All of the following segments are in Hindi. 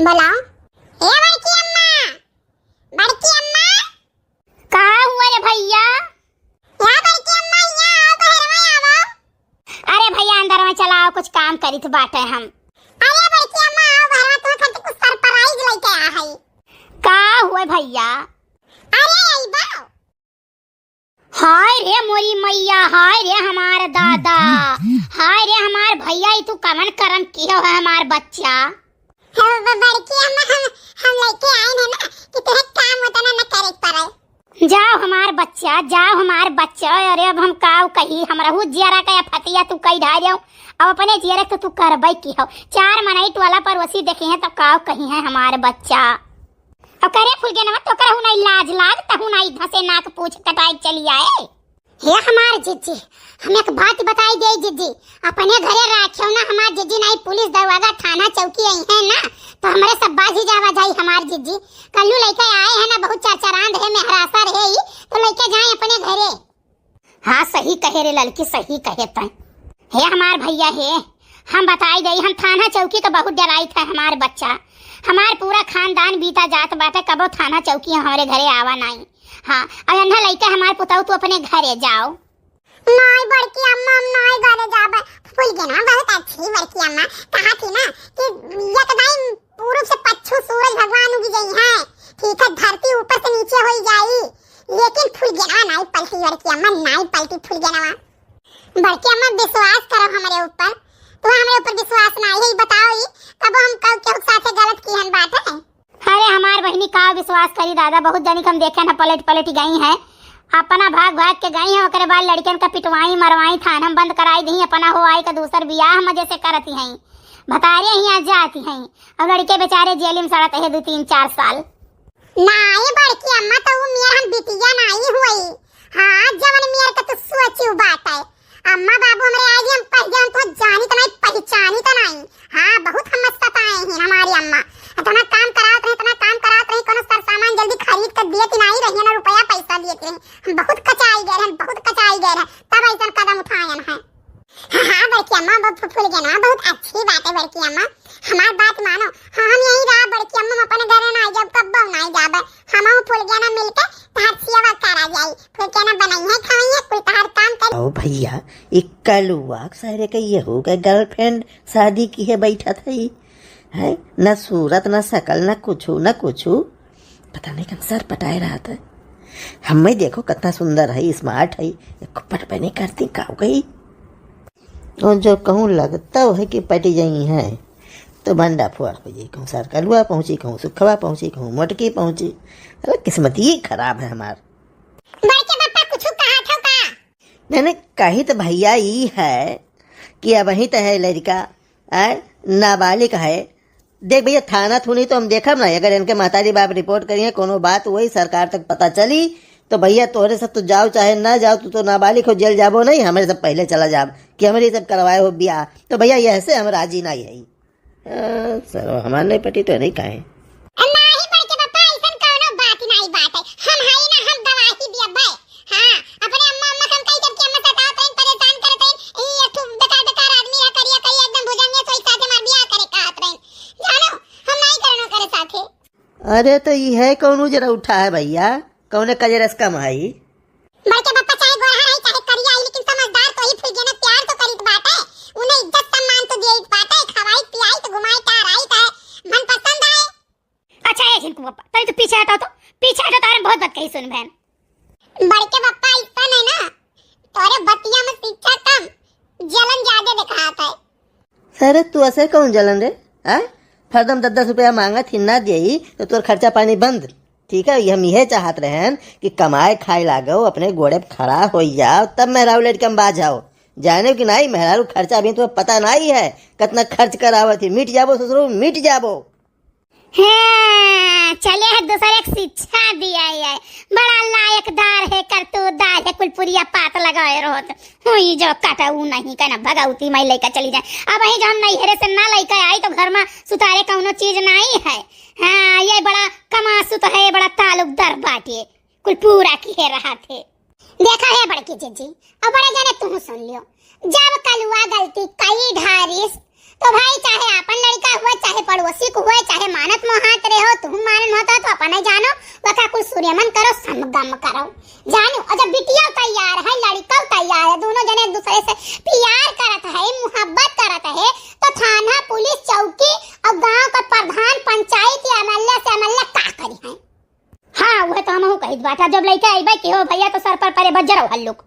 बोला ए बड़की अम्मा, बड़की अम्मा का हुआ रे भैया? या बड़की अम्मा यहाँ आओ, बाहर में आओ। अरे भैया अंदर में चलाओ, कुछ काम करित बाटे हम। अरे बड़की अम्मा आओ बाहर में, तुम्हें खातिर कुछ सरप्राइज लेके आ है। का हुआ भैया? अरे आई बाओ। हाय रे मोरी मैया, हाय रे हमार दादा, हाय रे हमार भैया, तू कमन करम किया है हमार बच्चा। बड़की अम्मा हम लेके आए हैं ना कि तुम्हें काम होता ना न करे पड़े। जाओ हमार बच्चा, जाओ हमार बच्चा। अरे अब हम काव कही, हमरा हु जियारा का फतिया तू कही ढा जाओ, अब अपने जियारा तो तू करबई की हो। 4 मनाइट वाला पड़ोसी देखे हैं तब काव कही है हमार बच्चा। अब करे फूल के नवा तो करहु नहीं लाज लाग, तहु नहीं धसे नाक पूछ कटाई चली आए। हे हमार जीजी, हम एक बात बताई दे जीजी, अपने घरे राखियो ना हमार जीजी, नहीं पुलिस दरवाजा थाना चौकी आई है ना तो हमरे सब बाजी जावा जाई हमार जीजी। कल्लू लेके आए हैं ना, बहुत चरचरांद है, मेहरासा रहे ही तो लेके जाए अपने घरे। हाँ सही कहे रे लड़की, सही कहे तय। हे हमार भैया हे, हम बताई दे, हम थाना चौकी का बहुत डराई था हमार बच्चा। हमार पूरा खानदान बीता जात बाटे, कबो थाना चौकी हमारे घरे आवा नहीं। हाँ अब अंधा लइका हमार पुताऊ तू अपने घरे जाओ। नहीं बड़की अम्मा, हम नहीं घरे जाबे। फूल के ना बहुत अच्छी बड़की अम्मा कहा थी ना कि एकदम पूरब से पश्चिम सूरज भगवान उग गई है, ठीक है, धरती ऊपर से नीचे हो जाई, लेकिन फूल के ना नहीं पलटी बड़की अम्मा, नहीं पलटी फूल के ना। बड़की अम्मा विश्वास करो हमारे ऊपर, तो हमारे ऊपर विश्वास नहीं है, बताओ ये कब हम कब के साथ गलत की हम बात है। अरे हमार बहनी का विश्वास करी दादा, बहुत जनी हम देखे ना पलट पलट गई हैं, अपना भाग भाग के गई हैं, ओकरे बाद लड़कियन का पिटवाई मरवाई, थाना बंद कराई दी, अपना हो आई का दूसर बियाह मजे से करती हैं, भतारियां ही आ जाती हैं, और लड़के बेचारे जेल में सड़ते हैं 2-3-4 साल। नहीं बड़की अम्मा, तो वो मेरा हम बिटिया नहीं हुई। हाँ जवन मेरा का तो सोची बात है अम्मा बाबू, हमारे आज हम पहले हम तो जानी तो नहीं, पहचानी तो नहीं। हाँ बहुत हम सताए हैं हमारी अम्मा, इतना काम कराते रहे, इतना काम कराते रहे, कोनो सर सामान जल्दी खरीद कर दिए नहीं रही ना, रुपया पैसा दिए रहे, हम बहुत कचाई गए हैं, बहुत कचाई गए हैं, तब ऐसा कदम उठाए हैं। हाँ बड़की अम्मा बहुत फूल गए ना, बहुत अच्छी बात है बड़की अम्मा, हमारी बात मानो। हाँ हम यही रहा बड़की अम्मा, हम अपने घर ना जब कब नहीं जाबे, हम फूल गया ना मिलके तहार सेवा करा जाई, फूल के ना बनाई है खाई है, कुल तहार काम कर। ओ भैया एक कलुआ सारे का ये हो गए, गर्लफ्रेंड शादी की है, बैठा था ये है न सूरत न शकल न कुछ, पता नहीं कब सर पटाए रहा था। हमें देखो कितना सुंदर है, स्मार्ट है, पट पे नहीं करती का गई, और जो कहूँ लगता है कि पटी गई है तो भंडा फुआर हो जाए, कहूँ सर कलुआ पहुँची, कहूँ सुखवा पहुँची, कहूँ मोटकी पहुँची। अरे किस्मत ही खराब है हमार। बड़के पापा कुछ कहा था का? मैंने कही तो भैया ही है कि अब वही तो है लड़का नाबालिग है। देख भैया थाना थूनी तो हम देखब ना, अगर इनके माताजी बाप रिपोर्ट करिए कोनो बात वही सरकार तक पता चली तो भैया तोहरे सब तो जाओ चाहे ना जाओ, तू तो नाबालिग हो, जेल जाबो नहीं, हमारे सब पहले चला जाब कि हमारे सब करवाए हो ब्याह, तो भैया ये ऐसे हम राजी नहीं है। सर हमारे नहीं पटी तो नहीं कहे नहीं बड़के पापा, ऐसा कोनो बात नहीं बात है, हम है ना, हम गवाही दिया भाई। हाँ अपने अम्मा अम्मा हम कई जब के अम्मा सताते हैं, परेशान करते हैं, ये तू बेकार आदमी है, करिया कई एकदम भुजंगे सोई साथे मार बियाह करे कहत रहे, जानो हम नहीं करनो करे साथे। अरे तो ये है कौन जरा उठा है भैया, कौन कजरस कम है बड़के पापा, चाहे गोरा है चाहे करिया है, लेकिन समझदार तो ही फूल ना, प्यार तो करित बात है, उन्हें इज्जत सम्मान तो देई बात है, खवाई पियाई तो घुमाई टहराई तो मन पसंद है। अच्छा है झिनकू पापा, तभी तो पीछे हटाओ, तो पीछे हटाओ, तारे बहुत बात कही सुन बहन। बड़के पापा ऐसा नहीं ना, तोरे बतिया में शिक्षा कम जलन ज्यादा दिखाता है। सर तू ऐसे कौन जलन रे, फरदम 10-10 रुपया मांगा थी ना दिए तो तोर खर्चा पानी बंद, ठीक है। हम यह चाहत रहे कि कमाए खाए लागो, अपने गोड़े पे खड़ा हो जाओ, तब मेहरारू लड़के हम बाज जाओ, जाने कि नहीं मेहरारू खर्चा अभी तुम्हें पता नहीं है कितना खर्च करावत थी, मिट जाबो ससुरो मिट जाबो। हाँ, चले है दूसरे एक शिक्षा दिया है, बड़ा लायकदार है, करतूतदार है, कुलपुरिया पात लगाए रहोत हुई जो काटा ऊ नहीं कहना भगाउती मैं लेकर चली जाए। अब वही जो हम नहीं हेरे से ना लेकर आई तो घर में सुतारे कौनो चीज नहीं है। हाँ ये बड़ा कमासुत है, बड़ा ताल्लुकदार बाटे, कुलपुरा की है रहा थे। देखा है बड़की जीजी, अब बड़े जाने तुम सुन लियो, जब कलुआ गलती कई ढारिस तो भाई चाहे अपन लड़का हुआ, चाहे पड़ोसी को हुआ, चाहे मानत मोहात रहे हो, तुम मानन होता तो अपन नहीं जानो, वका कुछ सूर्यमन करो, समगम करो, जानो। और जब बिटिया तैयार है, लड़का तैयार है, दोनों जने एक दूसरे से प्यार करत है, मोहब्बत करत है, तो थाना, पुलिस, चौकी और गांव का प्रधान, पंचायत या एमएलए से एमएलए का करी है। हाँ वह तो हमहू कहित बाटा, जब लइका आइबा के हो भैया तो सर पर परे बज्जर हल्लुक।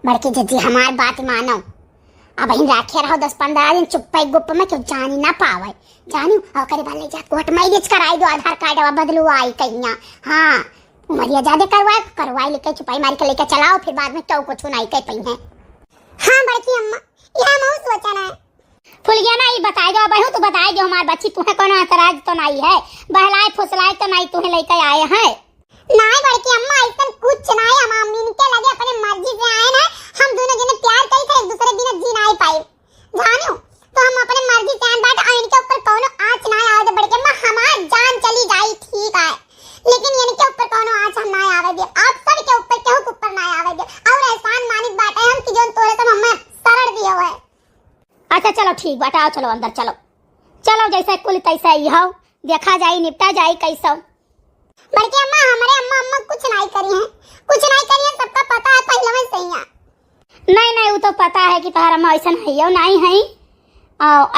बड़की जीजी हमार बात मानो, अब ही राखे रहो 10-15 दिन चुप्पा गुप्प में, क्यों जानी ना पावे, जानी। और करे वाले जा कोर्ट मैरिज कराई दो, आधार कार्ड बदलू आई कहिया, हाँ उमरिया ज्यादा करवाई लेके चुपाई मार के लेके चलाओ, फिर बाद में तो कुछ नहीं कह पई है। हाँ बड़की अम्मा, यह हम सोचा ना फुलिया ना, ये बताए दो बहू, तो बताए दो हमार बच्ची तुम्हें कोनो एतराज तो नहीं है, बहलाए फुसलाए तो नहीं तुम्हें लेके आए हैं। नहीं बड़की अम्मा, ऐसा कुछ नहीं, हम अम्मी के लगे अपने मर्जी से आए ना, हम दोनों जने प्यार कई थे, एक दूसरे बिना जी नहीं पाए, जानो। तो हम अपने मर्जी से आए बात, इनके ऊपर कोनो आंच ना आवे दे बड़की अम्मा, हमार जान चली जाई ठीक है, लेकिन इनके ऊपर कोनो आंच हम ना आवे दे, आप सब के ऊपर केहू के ऊपर ना आवे दे। और एहसान मानित बात है हम कि जोन तोरे तो मम्मा सरड़ दियो है। अच्छा चलो ठीक बाटा, आओ चलो अंदर चलो, चलो जैसा कुल तैसा ही हो, देखा जाए निपटा जाए कैसा। बड़की अम्मा हमारे अम्मा कुछ नहीं करी है, कुछ नहीं करी है, सबका पता है पहले में सही है। नहीं वो तो पता है कि तुम्हारा अम्मा ऐसा है नहीं है,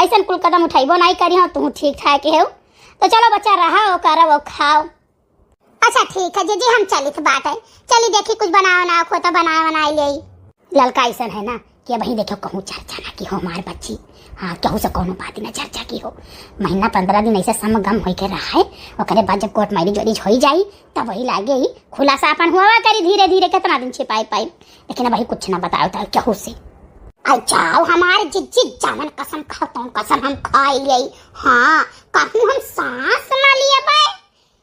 ऐसा कुल कदम उठाइबो नहीं करी हो, तुम ठीक ठाक हो, तो चलो बच्चा रहा वो करो वो खाओ। अच्छा ठीक है जीजी, हम चली तो बात है, चली देखी कुछ बनाओ ना खोता बनाए ले। लड़का ऐसा है ना कि वही देखो कहूँ चर्चा ना की हो हमार बच्ची, हाँ कहूँ से कोनो बात ना चर्चा की हो, महीना 15 दिन ऐसे समगम हो के रहा है, और बाद जब कोर्ट मैरिज वैरिज हो जाई तब वही लागे ही खुलासा अपन हुआ करी धीरे धीरे, कितना दिन छिपाई पाई, लेकिन वही कुछ ना बताओ तो कहूँ से। अच्छा हमारे जिज्जी जावन कसम खाओ तो कसम हम खाई गई, हाँ कहूँ हम सांस ना लिए पाए,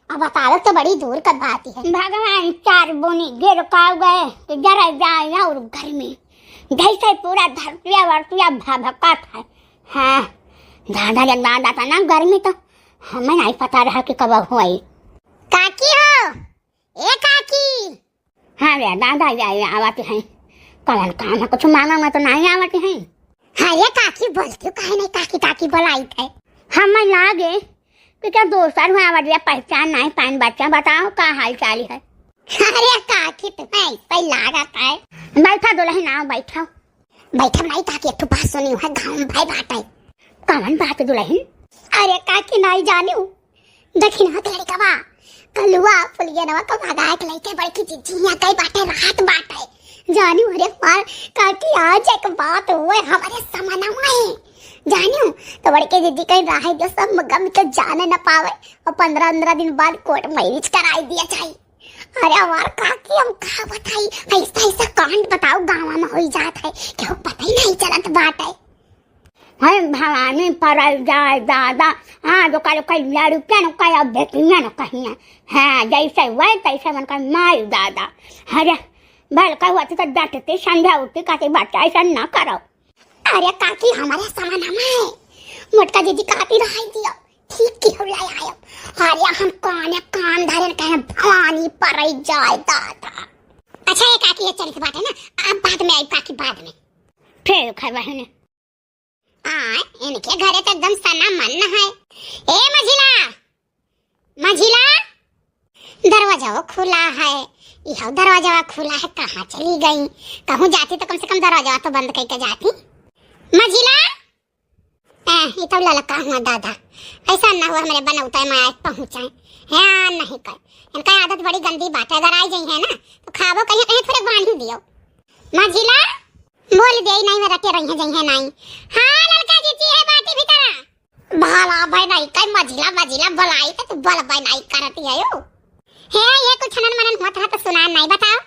अब बताओ तो बड़ी दूर का बात है। भगवान 4 बोनी गिर काव गए कि जरा जाए और घर में जैसे पूरा धरतिया वर्तिया भभका था, हाँ दादा जब दादा था ना गर्मी तो हमें नहीं पता रहा कि कब हुई। काकी हो, ए काकी। हाँ रे दादा जाए आवाते हैं, कल काम है कुछ मांगा में तो नहीं आवाते हैं। हाँ ये काकी बोलती हूँ, काहे नहीं काकी काकी बोलाई थे, हमें लागे कि क्या दोस्तर हुआ आवाज पहचान नहीं पान, बच्चा बताओ क्या हाल चाल है। अरे काकी तुम्हें ऐसा ही लागत है। बैठा दुल्हन आओ बैठा। बैठा नहीं काकी, एक बात सुनी है गाँव में भाई बात है। कौन बात दुल्हन? अरे काकी नहीं जानी हूँ, दक्षिण हाथ लड़का बा कलुआ फुलिया नवा का भागा के लेके बड़की चिचिया कई बाटे रात बाटे जानी। अरे मार काकी आज एक बात हुए हमारे समना में जानी तो बड़के दीदी कहीं राह जो सब गम के जाने न पावे और 15-15 दिन बाद कोर्ट मैरिज कराई दिया जाए। अरे हमार काकी हम कहा बताई, ऐसा ऐसा कांड बताओ गाँव में हो जाता है कि वो पता ही नहीं चलत बात है। हाय भवानी पर जाए दादा, हाँ जो कल कल लड़कियां न कहीं बेटियां न कहीं, हाँ जैसे वह तैसे मन का मार दादा। अरे भल का हुआ तो डटते समझाते कहते बच्चा ऐसा न करो। अरे काकी हमारे सामान हमारे मोटका दीदी काटी रही दियो ठीक की हो लाया आयो। अरे हम कान धरे कहे भवानी पर जाए दादा। अच्छा ये काकी ये चली बात है ना, अब बाद में आई काकी बाद में फिर खबर है ना इनके घरे तो एकदम सना मन है। ए मझिला दरवाजा वो खुला है, यह दरवाजा खुला है, कहाँ चली गई? कहूँ जाती तो कम से कम दरवाजा तो बंद करके जाती। मझिला ये तो ललका हुआ दादा, ऐसा ना हुआ मेरे बनौता मैं आज पहुँचाए है नहीं कर। इनका आदत बड़ी गंदी बात है, अगर आई गई है ना तो खाबो कहीं कहीं थोड़े बांध दियो। मझिला बोल दे नहीं मेरा के रही है जई है नहीं। हाँ लड़का जीती है बाती भीतर भाला भाई नहीं कई मझिला बुलाई तो तू बल भाई नहीं करती है यो है ये कुछ छनन मनन होता है तो सुना नहीं बताओ।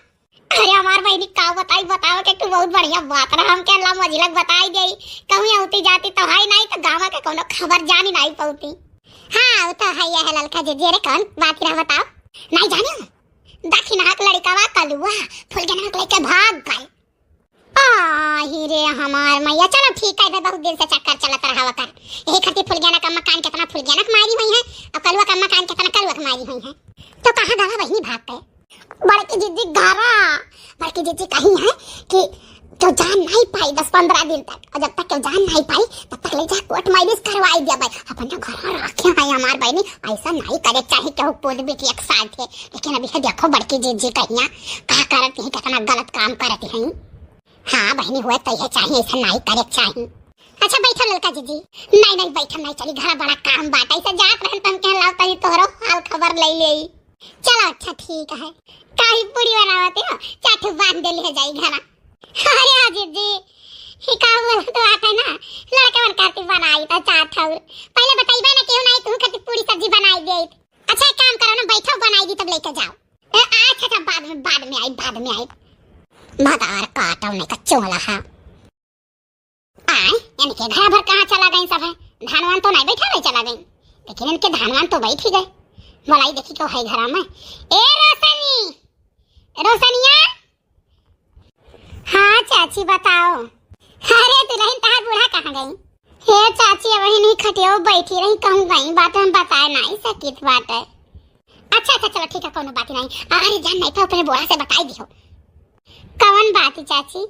अरे हमार बहनी का बताओ कि तू बहुत बढ़िया बात रहा, हम के अल्लाह मझिला बताई गई कहूँ होती जाती तो है नहीं तो गाँव के कोनो खबर जानी नहीं पौती। हाँ वो तो है ये लड़का जीजी। अरे कौन बात रहा बताओ? नहीं जानियो दक्षिण हाथ लड़का वा कलुआ फूल के नाक लेके भाग गए। हीरे हमार मैया चलो ठीक है, बहुत दिन से चक्कर चलत रहा कर यही खातिर फुलगियाना का मकान कितना फुलगियाना मारी हुई है और कलुआ का मकान कितना कलुआ मारी हुई है। तो कहाँ गवा बहनी भाग गए? बड़की दीदी घरा बड़की दीदी कही है कि क्यों जान नहीं पाई 10-15 दिन तक, और जब तक क्यों जान नहीं पाई तब तक ले जा कोर्ट मैरिज करवाई दिया भाई। अपन जो घर रखे हैं हमार बहनी, ऐसा नहीं करे चाहे केहू पोल बेटी एक साथ है। लेकिन अभी देखो बड़की जीजी कहिया कहा करती है, कितना गलत काम करती है। हाँ बहनी हुए तो ये चाहिए, ऐसा नहीं करे चाहिए। अच्छा बैठो ललका जीजी। नहीं नहीं बैठो नहीं, चली घर बड़ा काम बात ऐसा जात रहन तन के लाओ तनी तोहरो हाल खबर ले ले। चलो अच्छा ठीक है। काई पूरी बनावते हो, चाटू बांध दे ले जाई घर। अरे हाँ जीजी, ही का बोल तो आता ना, लड़के मन करती बनाई तो चाट हूं। पहले बताइबे ना क्यों नहीं तू खाती पूरी सब्जी बनाई दे। अच्छा एक काम करो ना, बैठो बनाई दी तब लेके जाओ। अच्छा बाद में आई मदार काटो नहीं का चोला है। आए यानी के घर भर कहाँ चला गई सब है, धानवान तो नहीं बैठा रहे चला गई, लेकिन इनके धानवान तो बैठ ही गए। मलाई देखी क्यों है घर में। ए रोशनिया। हाँ चाची बताओ। अरे दुल्हन तार बूढ़ा कहाँ गई? हे चाची वही नहीं खटियो बैठी रही, कहूँ गई बात हम बताए नहीं सकित बात है। अच्छा चलो ठीक है, कोनो बात नहीं। अरे जान नहीं तो अपने बूढ़ा से बताई दियो। कौन बात है चाची?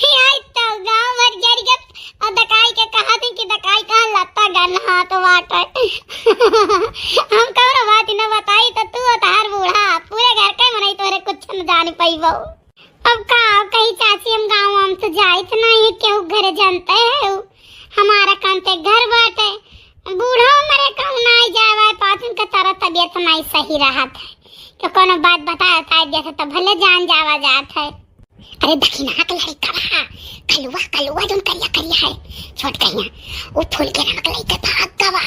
यार तो गांव भर जर गप और दकाई के कहा थी कि दकाई का लत्ता गन हाथ वाट। हम कौन बात न बताई तो तू तार बूढ़ा पूरे घर के मनई तोरे कुछ न जान पाइबो। अब का कही चाची हम गांव हम तो जाइत नहीं केहू घर जानते है। हमारा कांते घर बाटे, बूढ़ा मरे कहूँ नहीं जावे, पाचन का तरह तबीयत नहीं सही रहत है तो कोनो बात बता जैसे तो भले जान जावा जात है। अरे दखिना के लड़ी करा कलुआ जोन करिया है छोट कहिया वो फूल के रंग लई के भाग गवा।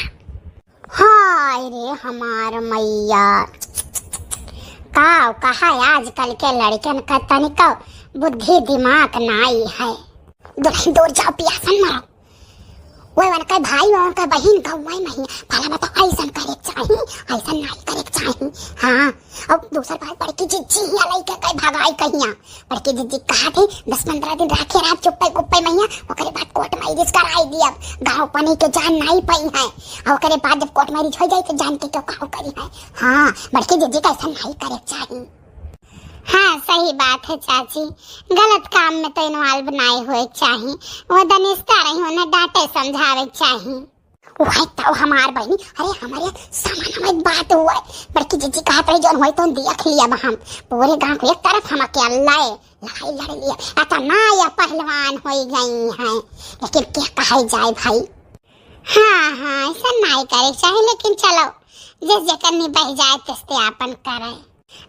हाय रे हमार मैया, काव कहा आजकल के लड़कन का तनिक बुद्धि दिमाग नहीं है। दूर जाओ पियासन मारो। वो वन का भाई और का बहन का वही नहीं भला बता ऐसा करे चाहिए, ऐसा नहीं करे चाहिए। हाँ अब दूसरा बात बड़की जीजी या लइका कई भागाई कहिया। बड़की जीजी कहा थे 10-15 दिन रखे रात चुप्पे गुप्पे मैया, ओकरे बाद कोर्ट मैरिज कराई दिया। गांव पनी के जान नहीं पाई है, और ओकरे बाद जब कोर्ट मैरिज हो जाए तो जान के क्यों काहो करी है। हाँ बड़की जीजी का ऐसा नहीं करे चाहिए। हाँ सही बात है चाची, गलत काम में तो इन्वॉल्व नहीं हुए चाहिए। वो दनिस्ता रही उन्हें डांटे समझावे चाहिए। वही तो हमार बहनी, अरे हमारे सामान में बात हुआ है। बड़की जीजी कहा था जो हुई तो देख लिया हम पूरे गांव को एक तरफ हम अकेले लड़ाई लड़ लिया। आता ना या पहलवान हो गई है, लेकिन क्या कहा जाए भाई। हाँ ऐसा नहीं करे चाहिए, लेकिन चलो जिस जगह नहीं बह जाए तिस्ते आपन करे।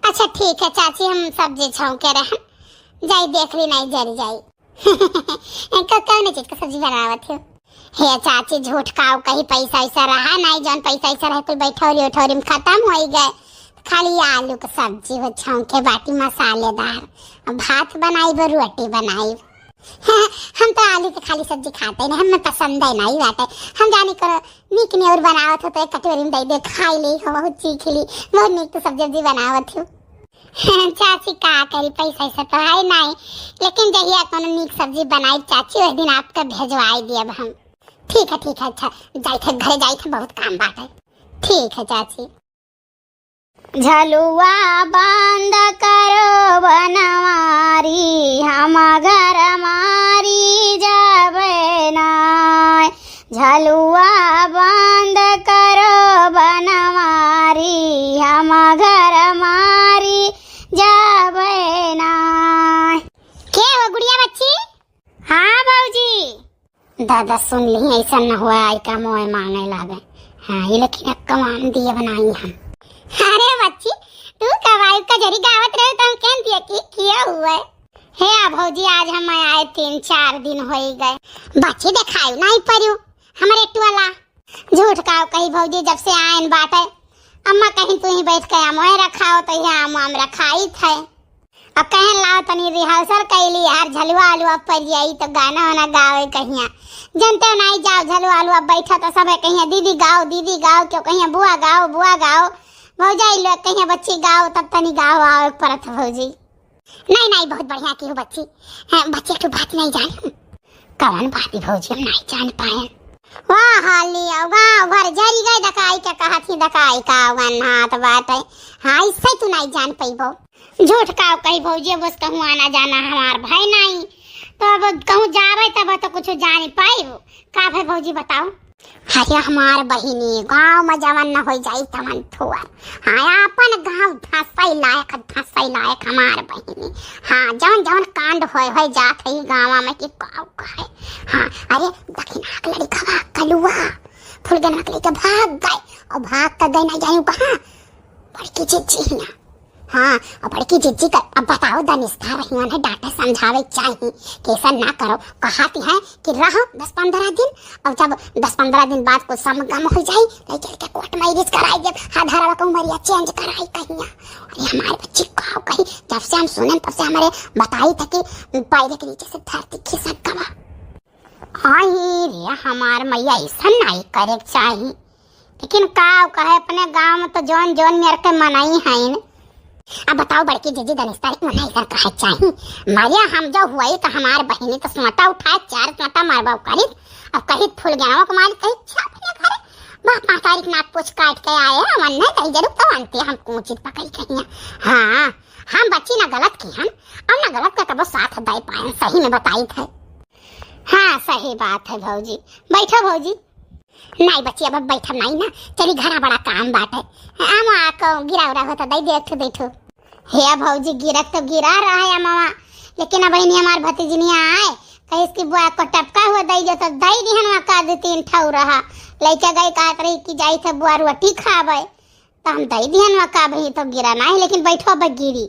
अच्छा ठीक है चाची, हम सब्जी छौंके रहे जाई देख ली नहीं जरी जाई। कौन चीज का सब्जी बनावत हो? हे चाची झूठ काव कहीं पैसा ऐसा रहा नहीं, जौन पैसा ऐसा रहे कुल बैठौरी उठौरी में खत्म हो गए। खाली आलू का सब्जी हो छौंके बाटी मसालेदार, भात बनाई व रोटी बनाई। हम तो आलू की खाली सब्जी खाते नहीं, हमें पसंद है नहीं बात है। हम जाने करो नीक ने और बनावत हो तो एक कटोरी में दे खाई ली हो, बहुत चीख ली, बहुत नीक तो सब्जी बनावत हो। चाची का करी पैसा ऐसा तो है नहीं, लेकिन जहिया कोनो नीक सब्जी बनाई चाची उस दिन आपका भेजवाई दिए हम। ठीक है अच्छा जाई थे घरे जाई थे, बहुत काम बात है। ठीक है चाची। झलुआ बंद करो बनवारी, हम घर मारी जाबे नाय। झलुआ बंद करो बनवारी, हम घर मारी जाबे नाय। के हो गुड़िया बच्ची? हाँ बाबूजी। दादा सुन ली ऐसा न हुआ आई का मोए मांगने लगे। हाँ ये लेकिन कमान दिए बनाई हम। अरे बच्ची तू कवाई का जरी गावत रहे तो हम कह दिए कि किया हुआ है। हे भौजी आज हम आए 3-4 दिन हो गए, बच्ची दिखाई नहीं परियो हमारे टुआला। झूठ का कही भौजी जब से आयन बात है, अम्मा कहीं तू ही बैठ के मोए रखाओ तो यहाँ आम रखाई थे। अब कहें लाओ तनी रिहर्सल कैली यार, झलुआ आलुआ पर जाई तो गाना वाना गावे कहिया। जनते नहीं जाओ झलुआ आलुआ बैठा तो सब कहिया दीदी गाओ क्यों कहिया बुआ गाओ भौजाई लोग कहिया बच्ची गाओ तब तनी गाओ आओ परत भौजी। नहीं बहुत बढ़िया की हो बच्ची। बच्ची की बात नहीं जानी, कौन बात भौजी हम नहीं जान पाए। वाह हाली गाँव भर जरी गए दका बताई के कहत ही दकाई का वन हाथ बात है। हाँ इससे तू नहीं जान पैबो। झूठ का कही भौजी, बस कहूँ आना जाना हमार भाई नहीं, तो अब कहूँ जावे तब तो कुछ जान पाई। का भाई भौजी बताओ। अरे हमार बहिनी गाँव में जवन न हो जाई तवन थोर। हाँ अपन गाँव धसई लायक हमार बहिनी। हाँ जवन जवन कांड होय जात है गाँव में कि गाँव कहे। हाँ अरे दक्षिणा के लड़का कलुआ फुलगना के लेके भाग गए और भाग कर गए न जाऊँ कहाँ, बड़की जिज्जी ना। हाँ और बड़की जिज्जी का अब बताओ दनिस्था रही है डांटे समझावे चाहिए कि ऐसा ना करो। कहती है कि रहो 10-15 दिन और जब 10-15 दिन बाद कुछ समगम हो जाए ले चल के कोर्ट मैरिज कराई दे। आधारवा को उमरिया चेंज कराई कहिया। अरे हमारे बच्ची कहो कही जब से हम सुने तब से हमारे बताई था कि पैर के नीचे से धरती खिसक गवा। आई रे हमार मैया ऐसा नहीं करे चाहिए, लेकिन का कहे अपने गाँव में तो जौन जौन मेरे के मनाई है न। अब बताओ बड़की जीजी दनिस्ता मना इधर कहे चाहिए। मारिया हम जो हुआ तो हमारे बहिनी तो सोटा उठाए 4 सोटा मारबा करी अब कहीं फूल गया को मारी कहीं छापने करे बाप तारीख नाक पूछ काट के आए हम नहीं कहीं जरूर तो अंते हम कोचित पकड़ी कहीं। हाँ हम बच्ची ना गलत की हम और ना गलत का कबो साथ दे पाए सही में बताई थे। हाँ सही बात है भौजी। बैठो भौजी। नहीं बच्ची अब बैठा नहीं ना, चली घरा बड़ा काम बात है। हम आको गिरा उरा होता दई देख बैठो। हे भौजी गिरक तो गिरा रहा है मामा, लेकिन अब बहनी हमार भतीजनिया आए कहीं इसकी बुआ को टपका हुआ दई जो तो दई दिहन का 2-3 ठौ रहा लइका गई कहत रही कि जाई थे बुआ रोटी खावे तो हम दई दिहन का भाई तो गिरा नहीं, लेकिन बैठो अब गिरी।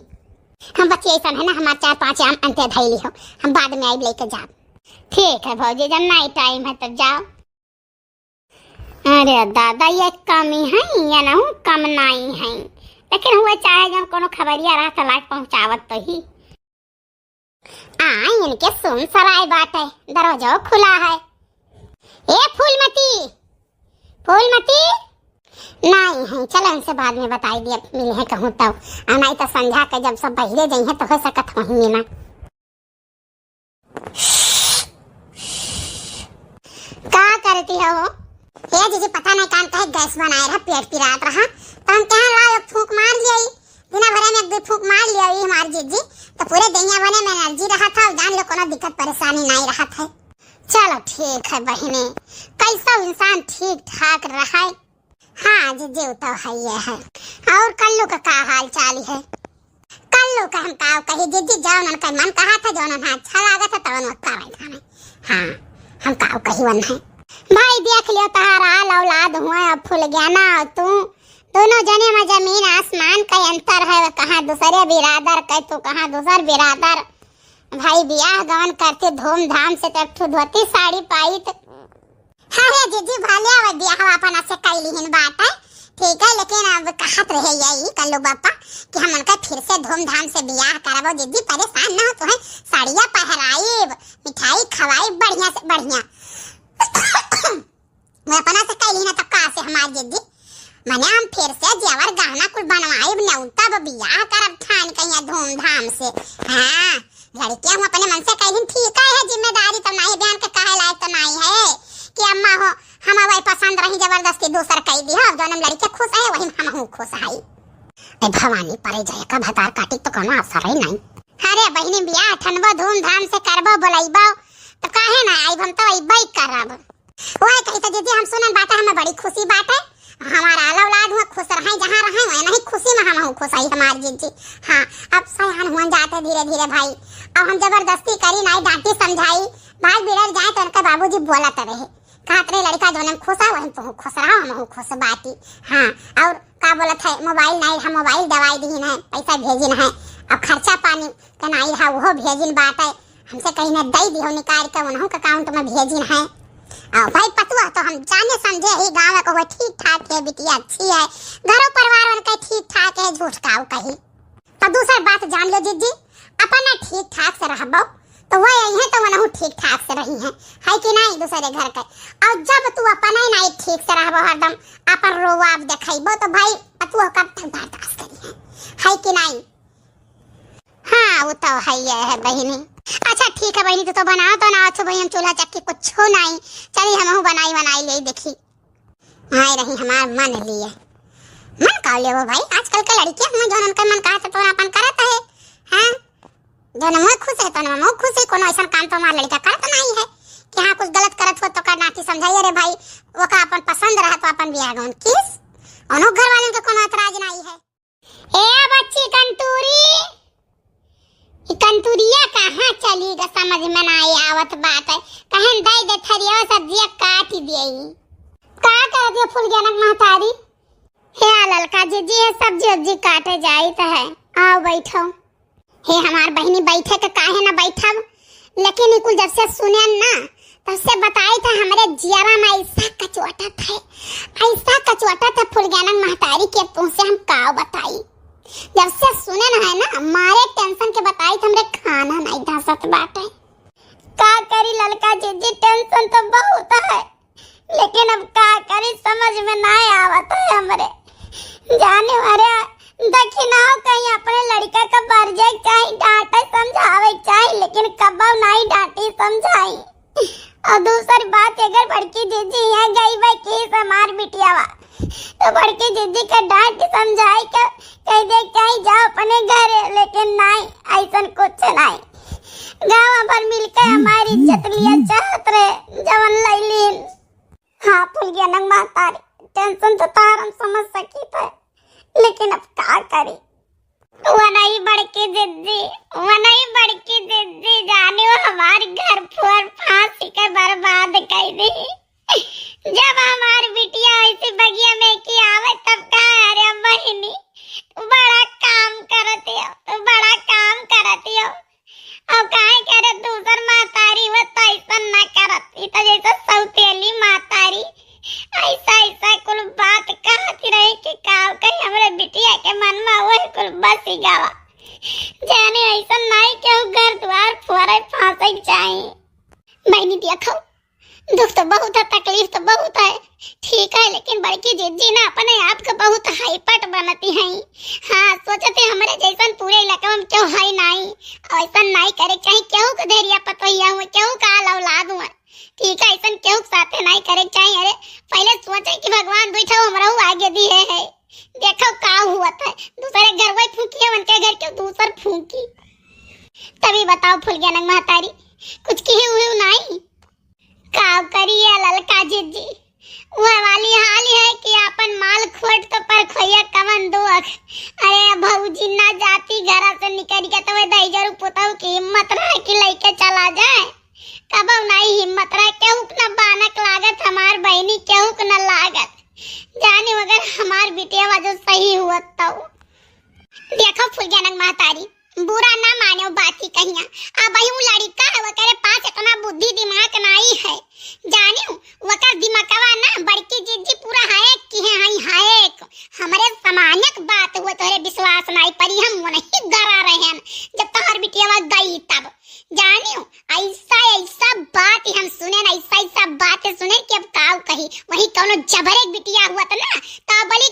हम बच्ची ऐसा है ना हमारे 4-5 आम अंते धैली हो हम बाद में आई लेके जाओ। ठीक है भौजी जब नहीं टाइम है तब जाओ। अरे दादा ये कमी है या ना कम नहीं है, लेकिन हुए चाहे जब कोनो खबरिया रहा तो लाइक पहुंचावत तो ही। इनके सुन सराय बात है दरवाजा खुला है। ए फूलमती नहीं है चलो इनसे बाद में बताई दिया मिले है कहूँ तब नहीं तो संझा के जब सब बहिरे गई है तो हो सकत वहीं ना। क्या करती हो ये जीजी पता नहीं कान कहे गैस बनाए रहा पेट पिरात रहा तो हम कहाँ लाओ फूंक मार लिया बिना भरे में 1-2 फूंक मार लिया हमारी जीजी तो पूरे दुनिया बने में एनर्जी रहा था और जान लो कोनो दिक्कत परेशानी नहीं रहा था। चलो ठीक है बहने कैसा इंसान ठीक ठाक रहा है। हाँ जीजी तो है ये है। और कल्लू का क्या हाल चाल है। कल्लू का हम का कही जीजी जाओ उनका मन कहा था जो उन्हें अच्छा लगा था तो उनका बैठा। हाँ हम का कही वन है भाई देख लियो तहारा औलाद हुआ अब फूल गया ना तू दोनों जने में जमीन आसमान का अंतर है। कहाँ दूसरे बिरादर कह तो कहाँ दूसर बिरादर भाई बियाह गवन करते धूमधाम से तक धोती साड़ी पाई तो हाँ जीजी भाले अब बियाह अपन से कैलिहिन बात है ठीक है, लेकिन अब कहत रहे यही कल्लू बापा कि हम उनका फिर से धूमधाम से बियाह कराबो। जीजी परेशान ना हो तो है साड़ियाँ पहराई मिठाई खवाई बढ़िया से बढ़िया मैं अपना से कैली ना तब कहा से हमारी जीजी मने हम फिर से जेवर गहना कुछ बनवाई नौता बियाह करब ठान कहीं धूमधाम से। हाँ लड़कियां हम अपने मन से कैली ठीक है जिम्मेदारी तो नहीं बयान के कहे लायक तो नहीं है कि अम्मा हो हम वही पसंद रही जबरदस्ती दूसर कह दी हो जो लड़के खुश है वही हम हूँ खुश है। भवानी परे जाए का भतार काटी तो कोनो अवसर ही नहीं। अरे बहनी बियाह ठनबो धूमधाम से करबो बुलाइबो तो काहे ना आई हम तो अइबई करब। ओए कही तो जीजी हम सुनन बात हमें बड़ी खुशी बात है हमारा औलाद हुआ खुश रहे जहाँ रहे वही नहीं खुशी में हम खुश आई हमारी जीजी। हाँ अब सयान हुआ जाते धीरे धीरे भाई अब हम जबरदस्ती करी नहीं डांटी समझाई भाई बिगड़ जाए तो उनका बाबूजी बोलत रहे कहत रहे लड़का जो खुश है वही तो खुश रहा हम खुश बाटी। हाँ और का बोलत है मोबाइल नहीं हम मोबाइल दवाई दी है पैसा भेजिन है अब खर्चा पानी का नहीं है वो भेजिन बात है हमसे कहीं ना दई दी हो निकाल के उन्हों के अकाउंट में भेजिन है। और भाई पतुआ तो हम जाने समझे ही गाँव को वो ठीक ठाक है बिटिया अच्छी है घरों परिवार उनका ठीक ठाक है झूठ काऊ कही तो दूसरी बात जान लो जीजी अपना ठीक ठाक से रहबो तो वह यही है तो वह ठीक ठाक से रही है कि नहीं दूसरे घर के। और जब तू अपना ही नहीं ठीक से रहबो हरदम अपन रोवाब देखबो तो भाई पतुआ कब तक बर्दाश्त करी है कि नहीं। हाँ वो तो है ये है बहनी। अच्छा ठीक है बहनी तो बनाओ तो ना अच्छो भाई हम चूल्हा चक्की कुछ नहीं चलिए हम बनाई ले देखी आए रही हमार मन लिए मन का ले वो भाई आजकल के लड़कियां हम जोन उनका मन कहा तो अपन करत है हां जोन मैं खुश है तो मैं खुश है कोनो ऐसा काम तो हमार लड़का करत नहीं है कि हां कुछ गलत करत हो तो का नाटी समझाइए रे भाई वो का अपन पसंद रहा तो अपन बियाह गौन किस और घर वालों का कोनो एतराज नहीं है। ए बच्ची कंतूरी कंतुरिया कहाँ चली ग समझ में ना आवत बात है कहन दई दे थरिया सब्जियां काट देई का कर दियो फूल जनक महतारी हे ललका जी है सब्जी काटे जाई त है आओ बैठो हे हमार बहनी बैठे के काहे ना बैठब लेकिन कुल जब से सुने ना तब से बताई था हमारे जियारा में ऐसा कचवाटा था फूल जनक महतारी के तुमसे हम का बताई जब से सुने ना है ना मारे टेंशन के बताई तो हमरे खाना नहीं धसत बाटे का करी ललका जी टेंशन तो बहुत है लेकिन अब का करी समझ में ना आवत है हमरे जाने वाले देखी ना हो कहीं अपने लड़का का बर जाए चाहे डांटे समझावे चाहे लेकिन कब नहीं डांटी समझाई और दूसरी बात अगर बड़की दीदी यहाँ गई भाई की हमार बिटियावा तो बड़की दीदी का डांट समझाई के कह दे कहीं जाओ अपने घर लेकिन नहीं ऐसा कुछ नहीं गाँव पर मिलकर हमारी इज्जत लिया चाहत रहे जवन लैलीन हाँ फूल गया नंग महतारी टेंशन तो तार हम समझ सकी थे लेकिन अब क्या करी वो नहीं बड़की दीदी जाने वो हमारे घर पर फांसी के बर्बाद कर दी जब हमारी बिटिया ऐसी बगिया में की आवे तब कहा अरे बहनी बड़ा काम करती हो अब काहे करे दूसर मातारी वो तो ऐसा ना करती तो जैसे सौतेली मातारी ऐसा कुल बात कहती रही कि काव कहीं हमरे बिटिया के मन में वही कुल बसी गावा जाने ऐसा नहीं क्यों घर द्वार फोरे फांसे जाए बहनी देखो दुख तो बहुत है तकलीफ तो बहुत है ठीक है लेकिन बड़की जीजी ना अपने आप को बहुत हाईपट बनती हैं हाँ सोचते हमारे जैसा पूरे इलाके में क्यों है नहीं ऐसा नहीं करे चाहे क्यों को धैर्य पतोहिया हुए क्यों का औलाद हुआ ठीक है ऐसा क्यों साथे नहीं करे चाहे अरे पहले सोचे कि भगवान बैठा हमरा आगे दिए है देखो का हुआ था दूसरे घर वही फूकी है उनके घर क्यों दूसर फूकी तभी बताओ फूल गया नंग महतारी कुछ की हुई नहीं काव करिए ललका जीजी वो वाली हाल है कि अपन माल खोट तो पर खोया कवन दो अरे भौजी ना जाती घर से निकल के तो दई जरूर पुताऊ की हिम्मत रहे कि लेके चला जाए कब नहीं हिम्मत रहे केहू न बानक लागत हमार बहनी केहू न लागत जाने मगर हमार बिटिया वजह सही हुआ तो देखो फुलजनक महतारी बुरा ना मानो बाती कहिया अब ही लड़का है वकरे पास इतना बुद्धि दिमाग नहीं है जानियो वकर दिमागवा ना बड़की जीजी पूरा है कि है हमारे समानक बात हुआ तोरे विश्वास नहीं परी हम नहीं डरा रहे हैं जब तोहर बिटिया गई तब जानियो ऐसा बात हम सुने ना ऐसा बात सुने कि अब काव कही वही कोनो जबरे बिटिया हुआ था ना तब बली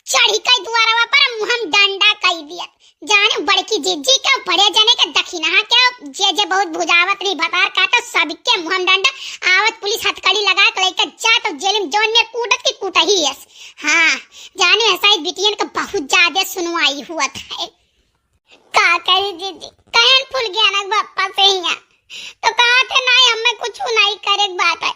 चढ़ी कई द्वारा पर मुहम डंडा कई दिया जाने बड़की जीजी का बड़े जने का दक्षिणा क्या जे बहुत भुजावत नहीं भतार का तो सबके मुहम डंडा आवत पुलिस हथकड़ी लगा के लेकर जा तो जेल में जोन में कूटत की कूटा ही है हाँ जाने ऐसा बिटियन का बहुत ज्यादा सुनवाई हुआ था का करी जीजी कहन फूल गया ना बापा से ही तो कहा थे नहीं हमें कुछ नहीं करे बात है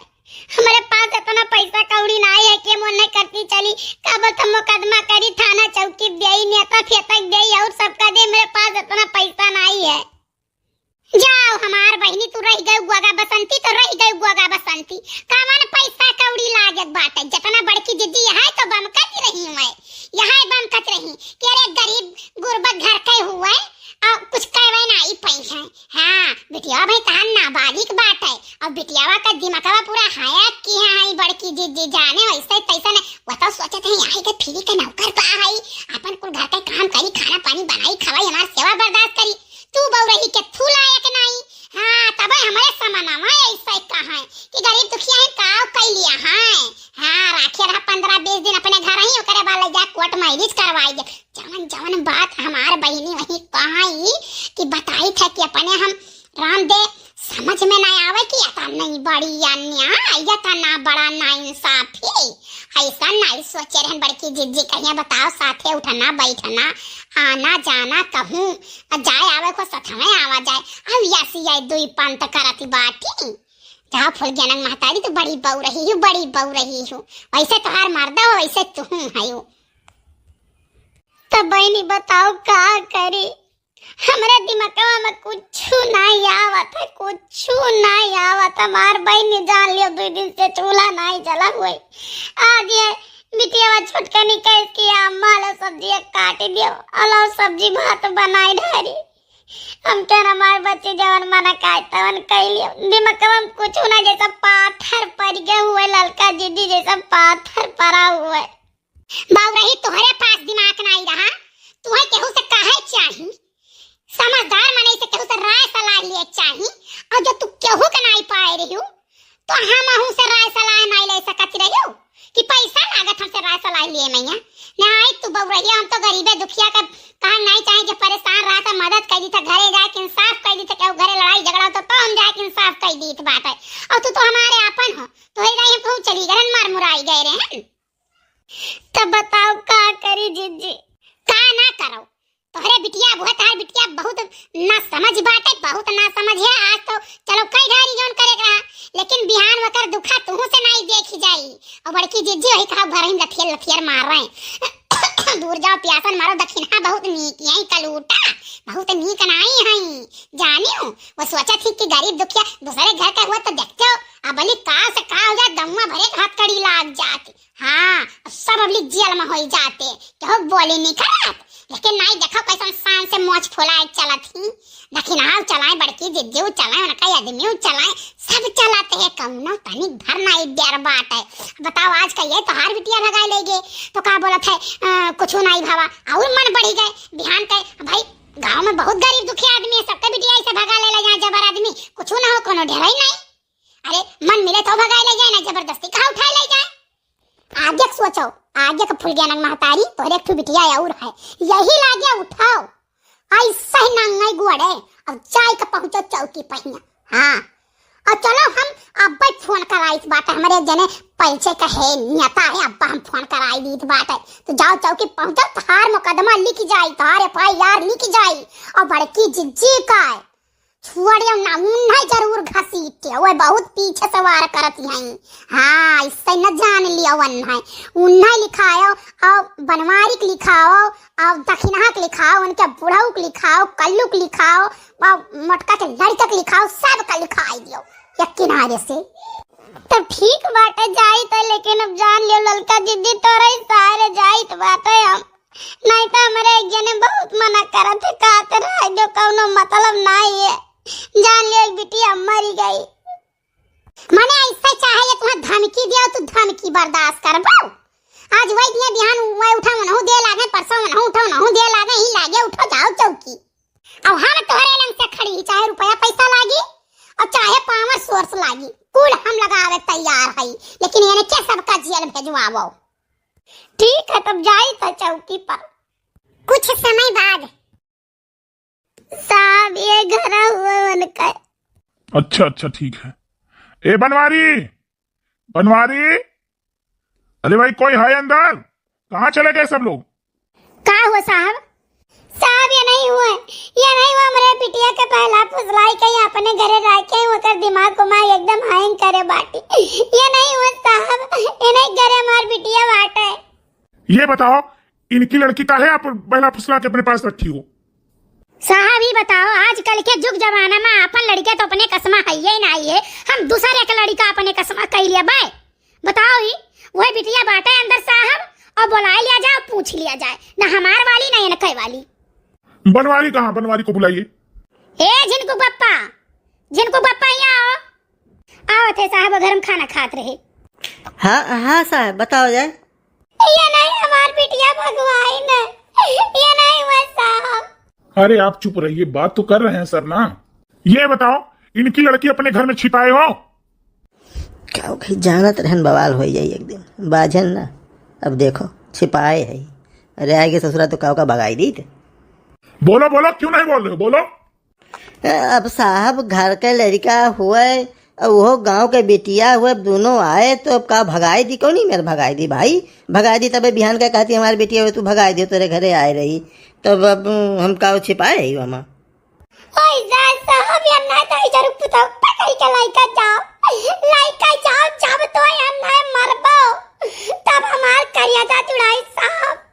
हमारे पास इतना पैसा कौड़ी नहीं है कि मन नहीं करती चली कब तो मुकदमा करी थाना चौकी देई नेता फेतक देई और सबका दे मेरे पास इतना पैसा नहीं है जाओ हमार बहनी तू रह गई गुआगा बसंती तो रह गई गुआगा बसंती कामन पैसा कौड़ी लागत बात है जितना बड़की जिद्दी है तो बम कच रही मैं यहाँ बम कच रही कि अरे गरीब गुरबत घर के हुए और कुछ कहवे नहीं पैसा हाँ बिटिया भाई तान नाबालिग बात है और बिटियावा का दिमागवा पूरा हाया की है बड़की जीजी जाने वैसे तैसा ने वो तो सोचते हैं यहाँ के फ्री के नौकर बा है अपन कुल घर का काम करी खाना पानी बनाई खवाई हमार सेवा बर्दाश्त करी तू बहु रही के थू लायक नहीं हाँ तब हमारे समानावा ऐसा कहा है कि गरीब दुखिया है काव कई लिया हाँ राखे रहा 15-20 दिन अपने घर ही करे वाले जा कोर्ट मैरिज करवाई जवन बात हमार बहनी वही कहाई कि बताई था कि अपने हम राम दे समझ में नहीं आवे कि यता नहीं बड़ी अन्याय यता ना बड़ा ना इंसाफी ऐसा नहीं सोचे रहन बड़की जिज्जी कहिया बताओ साथे उठना बैठना आना जाना कहूँ जाए आवे को सथवे आवा जाए अब यासी आई दुई पंत करती बाटी जाओ फुलगेनंग महतारी तो बड़ी बहू रही हूँ बड़ी बहू रही हूँ वैसे तुम्हार मर्दा हो वैसे तू है तब बहनी बताओ का करे हमारे दिमागवा में कुछ नहीं आवत है कुछ नहीं आवत हमार बहनी जान लियो 2 दिन से चूल्हा नहीं जला हुए आज ये बिटिया छोटका निकल के अम्मा लो सब्जी काट दियो अलाव सब्जी भात बनाई ढारी हम क्या हमारे बच्चे जवन मना काटवन कह लियो दिमागवा में कुछ ना जैसा पाथर पड़ गए हुए ललका जिद्दी जैसा पाथर पड़ा हुआ है बाबू रही तुम्हारे पास दिमाग नहीं रहा तुम्हें केहू से काहे चाहिए समझदार मने से केहू से राय सलाह लिए चाहिए और जो तू केहू के नहीं पाए रही हो तो हम आहू से राय सलाह नहीं ले सकत रही हो कि पैसा लागत हमसे राय सलाह लिए मैया नहीं तू बहु रही हम तो गरीबे दुखिया का कहा नहीं चाहे जो परेशान रहा था मदद कर दी था घरे जाके इंसाफ कर दी था केहू घरे लड़ाई झगड़ा तो हम जाके इंसाफ कर दी बात है और तू तो हमारे अपन हो तो ही हम कहूँ चली गए मार मुराई गए रहे तब बताओ का करी जिज्जी का ना करो तोहरे बिटिया बहुत ना समझ बाटे बहुत ना समझ है आज तो चलो कई ढारी जोन करे रहा लेकिन बिहान वकर दुखा तुहू से नहीं देखी जाई और बड़की जिज्जी वही कहा भरहिम लथियर मार रहे दूर जाओ प्यासन मारो दक्षिणा बहुत नीक है कलूटा बहुत नीक नहीं है जानियो वो सोचा थी कि गरीब दुखिया दूसरे घर का हुआ तो देखते हो अब अली का से का हो जाए दमुआ भरे हाथ कड़ी लाग जाती हाँ सब अबली जेल में हो जाते क्या बोली नहीं खराब लेकिन नहीं देखो कैसा शान से मोच फुलाए चलत ही दक्षिणाव चलाए बड़की जिज्जू चलाए उनका आदमी चलाए सब चलाते हैं कौनो तनी भर नहीं डर बात है बताओ आज का ये तो हार बिटिया भगाए लेगे तो का बोलत है कुछ नहीं भावा और मन बढ़ी गए बिहान के भाई गांव में बहुत गरीब दुखी आदमी है सबके बिटिया ऐसे भगा ले जाए जबर आदमी कुछ ना हो कोनो ढेर ही नहीं अरे मन मिले तो भगाए ले जाए ना जबरदस्ती कहाँ उठाए ले जाए आगे सोचो आगे का फुलगेनंग महतारी तोरे एक बिटिया और है यही लागे उठाओ ऐसा ही नंगाई गुड़े अब चाय का पहुंचो चौकी पहिया हाँ और चलो हम अब फोन कराई इस बात हमारे जने पैसे का है नियता है अब हम फोन कराई दी इस बात है तो जाओ चौकी पहुंचो थार मुकदमा लिख जाई थार FIR लिख जाई और बड़की जिज्जी का छुड़ियो ना उन्हें जरूर घसीटे वो बहुत पीछे से वार करती हैं हाँ इससे न जान लिया उन्हें लिखाओ और बनवारी के लिखाओ और दक्षिणा के लिखाओ उनके बुढ़ऊ के लिखाओ कल्लू के लिखाओ और मटका के लड़का के लिखाओ सब का लिखाई दियो एक किनारे से तो ठीक बात है जाई तो लेकिन अब जान लियो ललका जिद्दी तोरा सारे जाई तो बात है हम नहीं तो हमारे एक जने बहुत मना करत है कहते रहे जो कौनो मतलब नहीं है जान लियो बिटिया मरी गई मने ऐसा चाहिए तुम्हें धमकी दियो तो धमकी बर्दाश्त कर पाओ आज वही दिया बिहान मैं उठा मनहु दे लागे परसों मनहु उठा मनहु दे लागे ही लागे उठो जाओ चौकी अब हम तोहरे लंग से खड़ी चाहे रुपया पैसा लागी और चाहे पावर सोर्स लागी कुल हम लगावे तैयार है लेकिन यानी क्या सबका जेल भेजवाओ ठीक है तब जाई तो चौकी पर कुछ समय बाद साहब ये घर हुआ उनका अच्छा ठीक है ए बनवारी अरे भाई कोई है अंदर कहाँ चले गए सब लोग का हुआ साहब ये नहीं हुआ हमारे बिटिया के पहला फुसलाई के अपने घरे रह के होकर दिमाग को मैं एकदम हैंग करे बाटी ये नहीं हुआ साहब ये नहीं घरे हमारी बिटिया बाटा है ये बताओ इनकी लड़की का है आप पहला फुसला के अपने पास रखी हो साहब ही बताओ आजकल के जुग जमाना में अपन लड़के तो अपने कसमा है ही नहीं है हम दूसरे के लड़का अपने कसमा कह लिया बाय बताओ ही वही बिटिया बाटा है अंदर साहब और बुला लिया जाए पूछ लिया जाए ना हमार वाली ना इनके वाली बनवारी कहाँ बनवारी को बुलाइए ए जिनको पप्पा यहाँ आओ थे साहब घर में खाना खात रहे हाँ साहब बताओ जाए ये नहीं हमार बिटिया भगवाई ना ये नहीं हुआ साहब अरे आप चुप रहिए बात तो कर रहे हैं सर ना ये बताओ इनकी लड़की अपने घर में छिपाए हो क्या भाई जानत रहन बवाल हो जाए एक दिन बाजन ना अब देखो छिपाए है अरे आगे ससुरा तो काव का भगाई दी थे बोलो क्यों नहीं बोल रहे हो बोलो अब साहब घर का लड़का हुआ अब वो गांव के बेटिया हुए दोनों आए तो अब का भगाई दी कौन नहीं मेरे भगाई दी भाई भगाई दी तब बिहान का कहती हमारी बेटिया हुए तू भगाई दी तेरे घरे आए रही तब अब हम का छिपाए रही हम ओए साहब यार ना तो इधर पुता पकड़ के लाइका जाओ जब तो यार ना मरबो तब हमार करियादा जुड़ाई साहब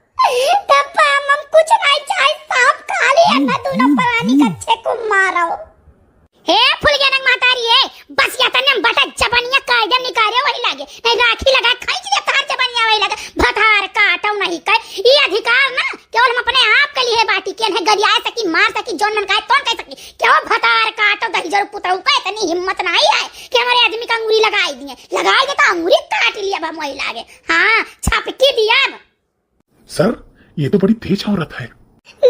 तब हम कुछ नहीं चाहे साहब खाली अन्ना दोनों प्राणी कच्चे को मारो हे फुलगेनक मातारी है बस या तने बटा जबनिया कायदे निकारे वही लागे नहीं राखी लगा खींच दे तार जबनिया वही लगा भतार काटो नहीं कह ये अधिकार ना केवल हम अपने आप के लिए बाटी के है गरिया सकी मार सकी जोन मन काहे कौन कह सकी क्यों भतार काटो दही जरूर पुतौ का इतनी हिम्मत नहीं है कि हमारे आदमी का अंगुली लगाई दे तो अंगुली काट लिया हम वही लागे हां छपकी दिया सर ये तो बड़ी तेज औरत है।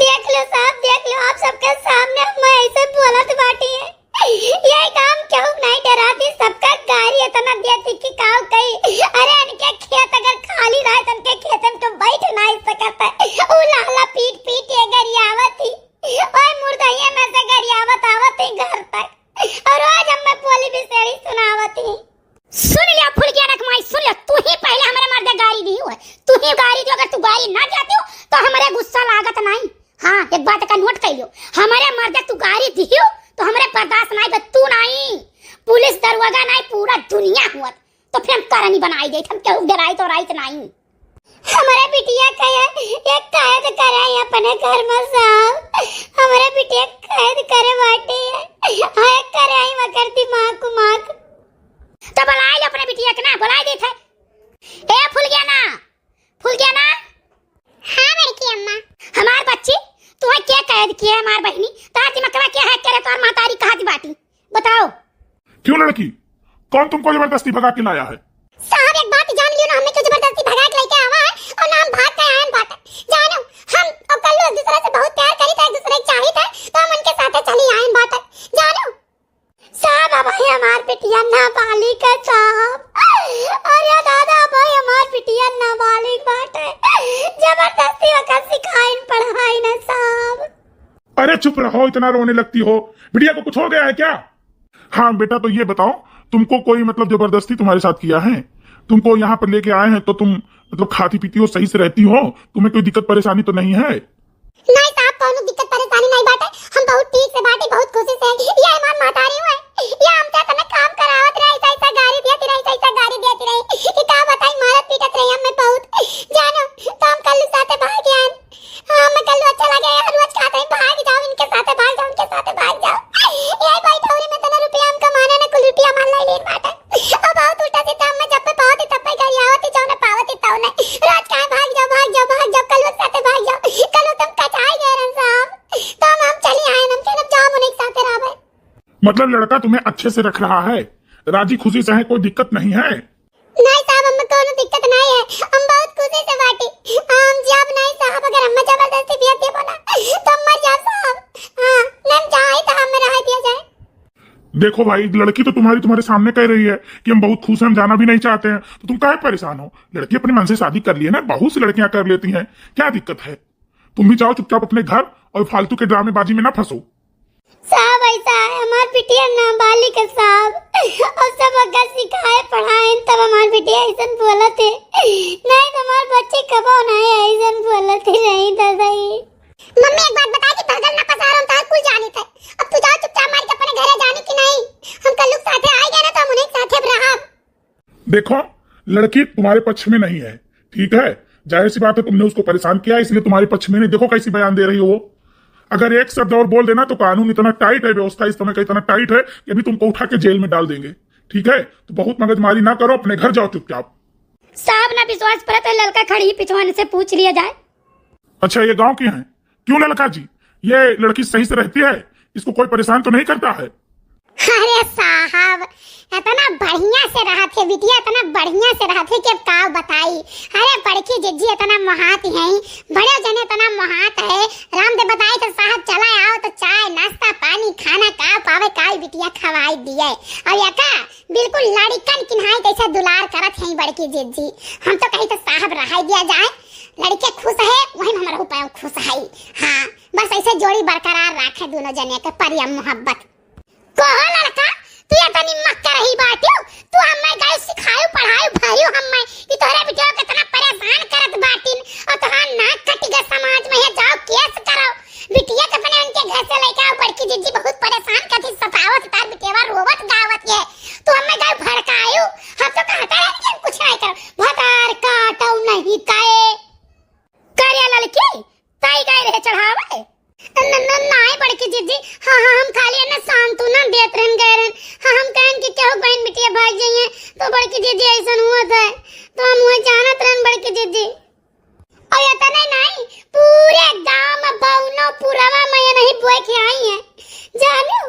देख लो साहब देख लो आप सबके सामने मैं ऐसे बोलत बाटी है ये काम क्यों नहीं डराती सबका गाड़ी इतना देती कि काव कही अरे इनके खेत अगर खाली रहे तो इनके खेत में तो बैठ नहीं सकता ओ लाला पीट पीट ये गरियावत ही ओए मुर्दैया में से गरियावत आवत ही घर तक और आज हम मैं बोली बिसेड़ी सुनावत ही सुन लिया फुल गया रख माई सुन लिया तू ही पहले हमारे मर्दे गाड़ी दी हुआ तू ही गाड़ी जो अगर तू गाड़ी ना जाती हो तो हमारे गुस्सा लागत नहीं हाँ एक बात का नोट कर लियो हमारे मर्दे तू गाड़ी दी हो तो हमारे बर्दाश्त नहीं तू नहीं पुलिस दरवाजा नहीं पूरा दुनिया हुआ तो फिर हम करनी बनाई दे हम क्यों डराई तो राइट नहीं हमारे बिटिया कहे एक कैद करे अपने घर में साहब हमारे बिटिया कैद करे बाटे हां करे आई मगर दिमाग कुमाक तो बुलाए ले अपने बिटिया के ना बुलाए देते ए फूल गया ना हाँ बड़की अम्मा हमार बच्ची तू क्या कैद किया है हमार बहनी तार दिमाग क्या है करे तो मातारी कहा दी बाटी बताओ क्यों लड़की कौन तुमको जबरदस्ती भगा के लाया है साहब एक बात जान लियो ना हमें क्यों जबरदस्ती भगा के लेके आवा है और नाम भाग का आयन बात जानो हम और कल एक दूसरे से बहुत प्यार करी था एक दूसरे की चाही था तो हम उनके साथ चली आयन बात जानो साहब भाई हमार बिटिया नाबालिग है साहब अरे दादा भाई हमार बिटिया नाबालिग बात है जबरदस्ती वक्त सिखाइन पढ़ाई ना साहब अरे चुप रहो इतना रोने लगती हो बिटिया को कुछ हो गया है क्या हाँ बेटा तो ये बताओ तुमको कोई मतलब जबरदस्ती तुम्हारे साथ किया है तुमको यहाँ पर लेके आए हैं तो तुम मतलब खाती पीती हो सही से रहती हो तुम्हें कोई दिक्कत परेशानी तो नहीं है नहीं साहब कोनो दिक्कत परेशानी नहीं बाटे हम बहुत ठीक से बाटे बहुत खुशी से ये हमार मातारी हुए ये हमसे तने काम करावत रहे ऐसा गाड़ी देती रही कि का बताई मारत पीटत रही हमें बहुत जानो तो हम कल साथे भाग गए हमें कल अच्छा लगा यार रोज खाते हैं भाग जाओ इनके साथे भाग जाओ ये भाई ठौरी में तने रुपया हम कमाने ने कुल रुपया मान ले लेन बाटे अब बहुत उल्टा सीधा हम जब पे पावती तब पे गाड़ी आवती जाओ ना पावती ताऊ ने रोज कहां भाग जाओ कल साथे भाग जाओ कल तुम कचाई गए रन साहब तो हम चली आए हम के जाओ मुने एक साथे रह मतलब लड़का तुम्हें अच्छे से रख रहा है राजी खुशी से है कोई दिक्कत नहीं है नहीं साहब हमें कोनो दिक्कत नहीं है हम बहुत खुशी से बाटी हम जब नहीं साहब अगर हम जबरदस्ती बिया दे बोला तो मर जा साहब हां नम जाए तो हमें रह दिया जाए देखो भाई लड़की तो तुम्हारे सामने कह रही है कि हम बहुत खुश हैं हम जाना भी नहीं चाहते हैं तो तुम काहे परेशान हो लड़की अपने मन से शादी कर ली है ना बहुत सी लड़कियां कर लेती हैं क्या दिक्कत है तुम भी जाओ चुपचाप अपने घर और फालतू के ड्रामेबाजी में ना फंसो साहब ऐसा है हमार बिटिया नाबालिग है साहब और सब अगर सिखाए पढ़ाए तब हमार बिटिया ऐसा बोलत है नहीं तो हमार बच्चे कबो नहीं ऐसा बोलत है नहीं दादा मम्मी एक बात बता कि भगल ना पसार हम तार कुल जानी था अब तू जाओ चुपचाप मार के अपने घरे जाने की नहीं हम कल लोग साथे आए गए ना तो हम उन्हें साथे रहा देखो लड़की तुम्हारे पक्ष में नहीं है ठीक है जाहिर सी बात है तुमने उसको परेशान किया इसलिए तुम्हारे पक्ष में नहीं देखो कैसी बयान दे रही हो अगर एक शब्द और बोल देना तो कानून इतना टाइट है व्यवस्था इस समय का इतना टाइट है कि अभी तुमको उठा के जेल में डाल देंगे ठीक है तो बहुत मगजमारी ना करो अपने घर जाओ चुपचाप साहब ना विश्वास पर तो लड़का खड़ी पिछवाने से पूछ लिया जाए अच्छा ये गांव की है क्यों लड़का जी ये लड़की सही से रहती है इसको कोई परेशान तो नहीं करता है अरे साहब इतना बढ़िया से रहा थे बिटिया इतना बढ़िया से रहा थे कि का बताई अरे बड़की जिज्जी इतना महात है बड़े जने इतना महात है रामदेव बताई तो साहब चला आओ तो चाय नाश्ता पानी खाना का पावे काई बिटिया खवाई दिए और या का बिल्कुल लड़कन किन्हाई कैसे दुलार करत है बड़की जिज्जी हम तो कहीं तो साहब रहा दिया जाए लड़के खुश है वही हमारा उपाय खुश है हाँ बस ऐसे जोड़ी बरकरार रखे दोनों जने के प्रेम मोहब्बत कहो लड़का तू ये तनी मक्का रही बाटियो तू हमें गाय सिखायो पढ़ायो भरियो हमें कि तोरे बिटिया कितना परेशान करत बाटिन और तोहार नाक कटी गए समाज में है जाओ केस कराओ बिटिया के अपने उनके घर से लेके आओ बड़की जीजी बहुत परेशान करती सतावत तार बिटिया रोवत गावत है तू हमें गाय भड़कायो हम तो कहता है कि कुछ नहीं कर भतार काटो नहीं काए कार्या लड़की ताई गाय रहे चढ़ावे नहीं बड़की जीजी हाँ हम खाली ना सांत्वना देत रहन गए रहन हाँ हम कहन कि केहू बहन बिटिया भाग जाइए तो बड़की जीजी ऐसा हुआ था तो हम वही जानत रहन बड़की जीजी और ये तो नहीं पूरे गांव में बौनो पुरवा में ये नहीं बुआ के आई है जानो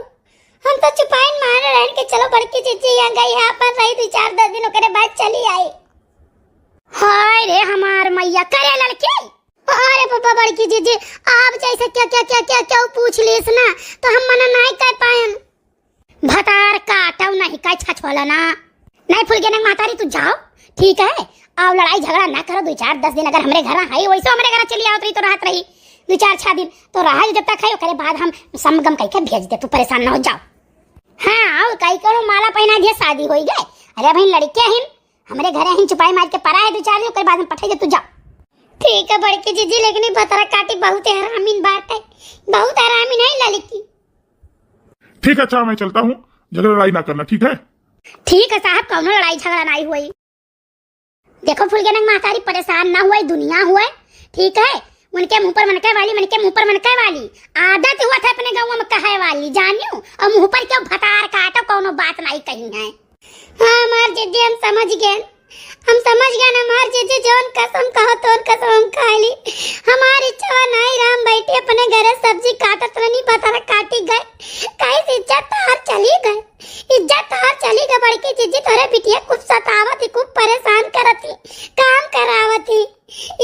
हम तो चुपाइन मार रहन कि चलो बड़की जीजी यहाँ गई है अपन रही 2-4-10 दिनों के बाद चली आई हाय रे हमार मैया करे लड़की अरे पापा बड़की जीजी आप जैसे क्या पूछ लीस ना तो हम मना नहीं कर पाएं भतार काटो नहीं का छछवाला ना नहीं फुल गेने मातारी तू जाओ ठीक है आओ लड़ाई झगड़ा ना करो 2-4-10 दिन अगर हमरे घर आई वैसे हमरे घर चली आओ तो राहत रही 2-4-6 दिन तो रहा जब तक खाई करे बाद हम समगम कह के भेज दे तू परेशान ना हो जाओ हाँ आओ कई करो माला पहना दिए शादी हो गए अरे भाई लड़के हैं हमरे घरे ही छुपाई मार के परा है 2-4 दिन के बाद हम पठाई दे तू जाओ ठीक है बड़की जीजी लेकिन भतरा काटी बहुत हरामीन बात है बहुत हरामीन है लड़की ठीक है अच्छा मैं चलता हूँ झगड़ा लड़ाई ना करना ठीक है ठीक है साहब कौनो लड़ाई झगड़ा नहीं हुई देखो फुलगेनक मातारी परेशान ना हुई दुनिया हुए ठीक है उनके मुंह पर मनके वाली मनके मुंह पर मनके वाली आदत हुआ था अपने गाँव में कहे वाली जानियो और मुंह पर क्यों भतार काटो कौनो बात नहीं कही है हाँ हमार जीजी हम समझ गए हमार जीजी जोन कसम कहो तो कसम हम खा ली हमारी इच्छा नहीं राम बैठे अपने घरे सब्जी काटत रही बता काटी गए कहीं इज्जत हार चली गई बड़की जीजी तोरे बिटिया खूब सतावत खूब परेशान करती काम करावती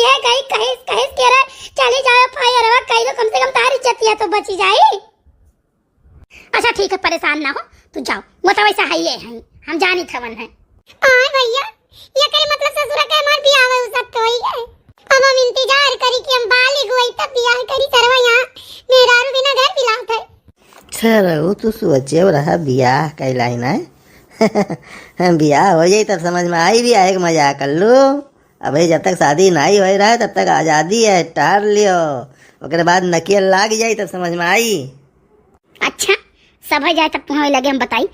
ये गई कहीं कह रहा चली जाओ फायर कहीं लो कम से कम तारी इज्जत तो बची जाए अच्छा ठीक है परेशान ना हो तू जाओ वो तो वैसा है हम जानी खवन है भैया ये करे मतलब ससुरा के हमार बियाह में उसक तो ही है अब हम इंतजार करी कि हम बालिग होई तब बियाह करी सरवा यहाँ मेरा रू बिना घर पिलात है चलो तू सोचे रहा बियाह कहलाई ना बियाह हो जाए तब समझ में आई भी आए मजा कर लो अभी जब तक शादी नहीं हो रहा है तब तक आजादी है टार लियो ओकरे बाद नकियल लाग जाए तब समझ में आई अच्छा सब हो जाए तब तुम्हें लगे हम बताई